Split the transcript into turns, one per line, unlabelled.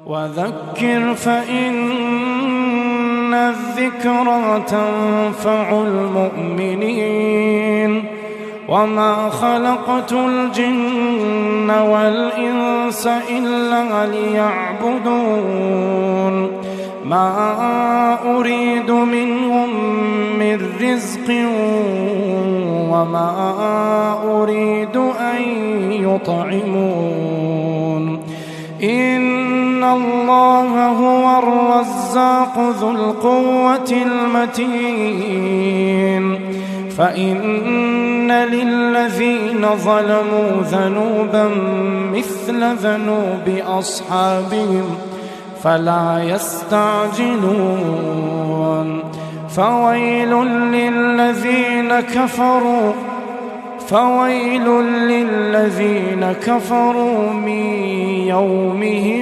وذكر فإن الذكرى تنفع المؤمنين وما خلقت الجن والإنس إلا ليعبدون ما أريد منهم من رزق وما أريد أن يطعمون إن الله هو الرزاق ذو القوة المتين فإن للذين ظلموا ذنوبا مثل ذنوب أصحابهم فلا يستعجلون فويل للذين كفروا من يومهم